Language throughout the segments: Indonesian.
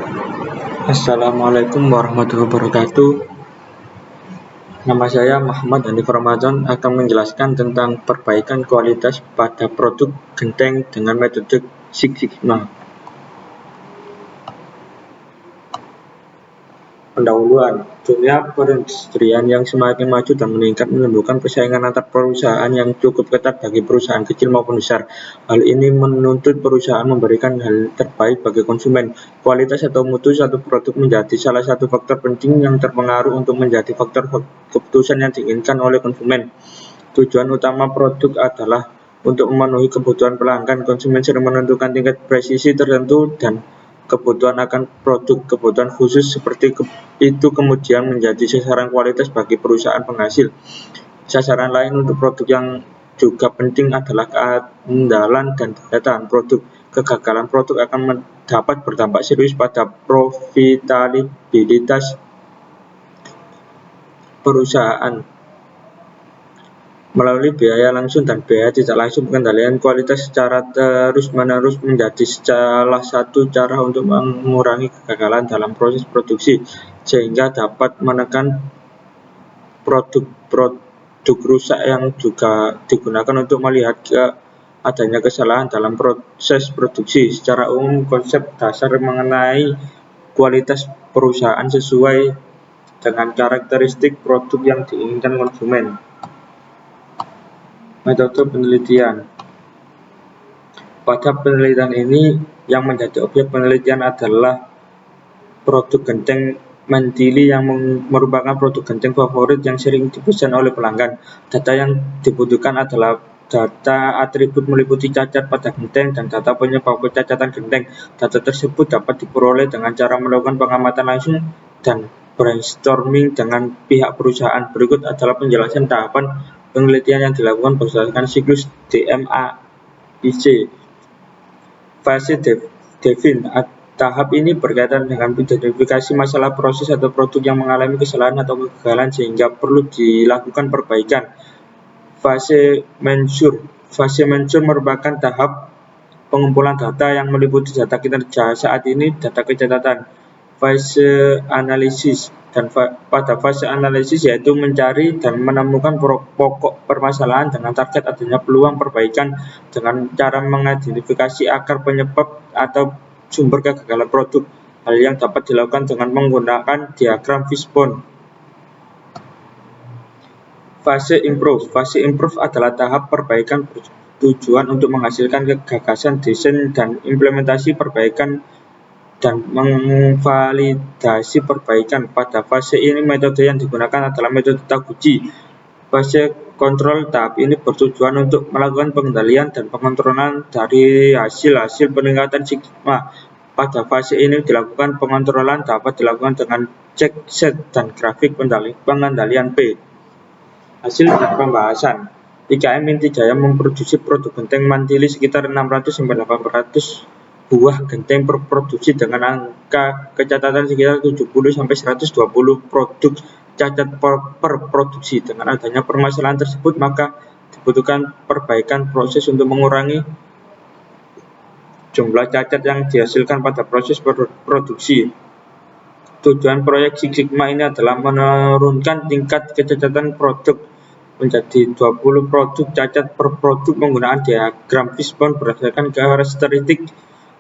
Assalamualaikum warahmatullahi wabarakatuh. Nama saya Muhammad Hanif Ramadan akan menjelaskan tentang perbaikan kualitas pada produk genteng dengan metode Six Sigma. Pendahuluan. Dunia perindustrian yang semakin maju dan meningkat menimbulkan persaingan antar perusahaan yang cukup ketat bagi perusahaan kecil maupun besar. Hal ini menuntut perusahaan memberikan hal terbaik bagi konsumen. Kualitas atau mutu satu produk menjadi salah satu faktor penting yang terpengaruh untuk menjadi faktor keputusan yang diinginkan oleh konsumen. Tujuan utama produk adalah untuk memenuhi kebutuhan pelanggan. Konsumen sering menentukan tingkat presisi tertentu dan kebutuhan akan produk kebutuhan khusus seperti itu kemudian menjadi sasaran kualitas bagi perusahaan penghasil. Sasaran lain untuk produk yang juga penting adalah keandalan dan daya tahan produk. Kegagalan produk akan dapat berdampak serius pada profitabilitas perusahaan. Melalui biaya langsung dan biaya tidak langsung, pengendalian kualitas secara terus-menerus menjadi salah satu cara untuk mengurangi kegagalan dalam proses produksi, sehingga dapat menekan produk rusak yang juga digunakan untuk melihat adanya kesalahan dalam proses produksi. Secara umum, konsep dasar mengenai kualitas perusahaan sesuai dengan karakteristik produk yang diinginkan konsumen. Metode penelitian. Pada penelitian ini, yang menjadi objek penelitian adalah produk genteng Mentili yang merupakan produk genteng favorit yang sering dipesan oleh pelanggan. Data yang dibutuhkan adalah data atribut meliputi cacat pada genteng dan data penyebab kecacatan genteng. Data tersebut dapat diperoleh dengan cara melakukan pengamatan langsung dan brainstorming dengan pihak perusahaan. Berikut adalah penjelasan tahapan penelitian yang dilakukan berdasarkan siklus DMAIC. Fase define. Tahap ini berkaitan dengan identifikasi masalah proses atau produk yang mengalami kesalahan atau kegagalan sehingga perlu dilakukan perbaikan. Fase measure. Fase measure merupakan tahap pengumpulan data yang meliputi data kinerja saat ini, data kecacatan. Fase analisis. Dan pada fase analisis yaitu mencari dan menemukan pokok permasalahan dengan target adanya peluang perbaikan dengan cara mengidentifikasi akar penyebab atau sumber kegagalan produk. Hal yang dapat dilakukan dengan menggunakan diagram fishbone. Fase improve. Fase improve adalah tahap perbaikan bertujuan untuk menghasilkan gagasan, desain, dan implementasi perbaikan dan memvalidasi perbaikan. Pada fase ini metode yang digunakan adalah metode Taguchi. Fase kontrol. Tahap ini bertujuan untuk melakukan pengendalian dan pengontrolan dari hasil peningkatan sigma. Pada fase ini dilakukan pengontrolan dapat dilakukan dengan cek set dan grafik pengendalian P. Hasil dan pembahasan. IKM Inti Jaya memproduksi produk genteng Mentili sekitar 600-800 buah genteng per produksi dengan angka kecacatan sekitar 70-120 produk cacat per produksi. Dengan adanya permasalahan tersebut, maka dibutuhkan perbaikan proses untuk mengurangi jumlah cacat yang dihasilkan pada proses produksi. Tujuan proyek Six Sigma ini adalah menurunkan tingkat kecacatan produk menjadi 20 produk cacat per produk menggunakan diagram fishbone berdasarkan karakteristik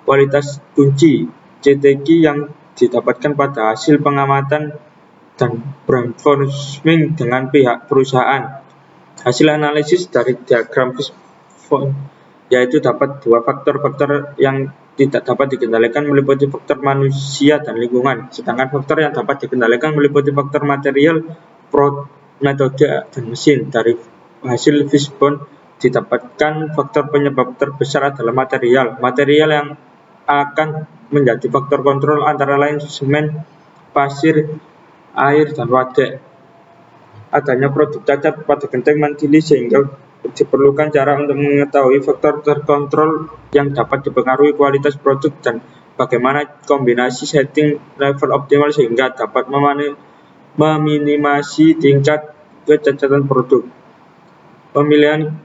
kualitas kunci CTQ yang didapatkan pada hasil pengamatan dan brainstorming dengan pihak perusahaan. Hasil analisis dari diagram fishbone yaitu dapat dua faktor yang tidak dapat dikendalikan meliputi faktor manusia dan lingkungan, sedangkan faktor yang dapat dikendalikan meliputi faktor material, metode, dan mesin. Dari hasil fishbone didapatkan faktor penyebab terbesar adalah material yang akan menjadi faktor kontrol antara lain semen, pasir, air, dan wadek. Adanya produk cacat pada genteng Mentili sehingga diperlukan cara untuk mengetahui faktor terkontrol yang dapat dipengaruhi kualitas produk dan bagaimana kombinasi setting level optimal sehingga dapat meminimasi tingkat kecacatan produk. Pemilihan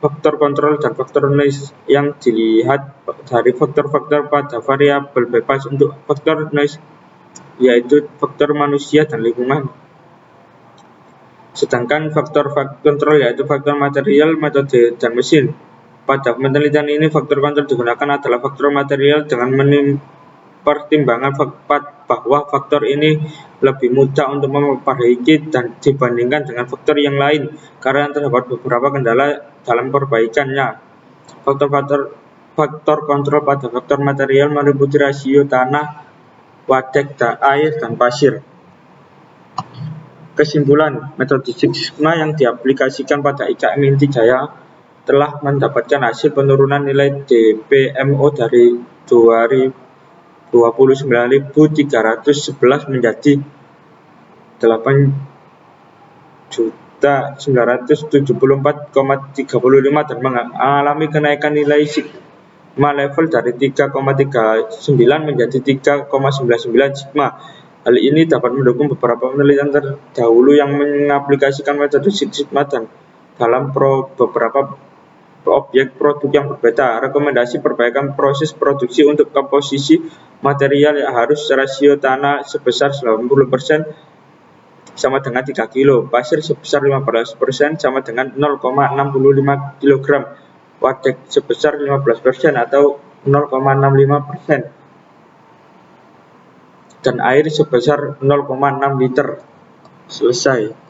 faktor kontrol dan faktor noise yang dilihat dari faktor-faktor pada variabel bebas. Untuk faktor noise yaitu faktor manusia dan lingkungan. Sedangkan faktor kontrol yaitu faktor material, metode, dan mesin. Pada penelitian ini, faktor kontrol digunakan adalah faktor material dengan pertimbangan bahwa faktor ini lebih mudah untuk memperbaiki dan dibandingkan dengan faktor yang lain karena terdapat beberapa kendala dalam perbaikannya. Faktor kontrol pada faktor material meliputi rasio tanah, wadek, air, dan pasir. Kesimpulan, metode Six Sigma yang diaplikasikan pada IKM Inti Jaya telah mendapatkan hasil penurunan nilai DPMO dari 29.311 menjadi 8.974,35 dan mengalami kenaikan nilai sigma level dari 3,39 menjadi 3,99 sigma. Hal ini dapat mendukung beberapa penelitian terdahulu yang mengaplikasikan metode Six Sigma dan dalam beberapa objek produk yang berbeda. Rekomendasi perbaikan proses produksi untuk komposisi material yang harus rasio tanah sebesar 90% sama dengan 3 kg, pasir sebesar 15% sama dengan 0,65 kg, wadek sebesar 15% atau 0,65%, dan air sebesar 0,6 liter. Selesai.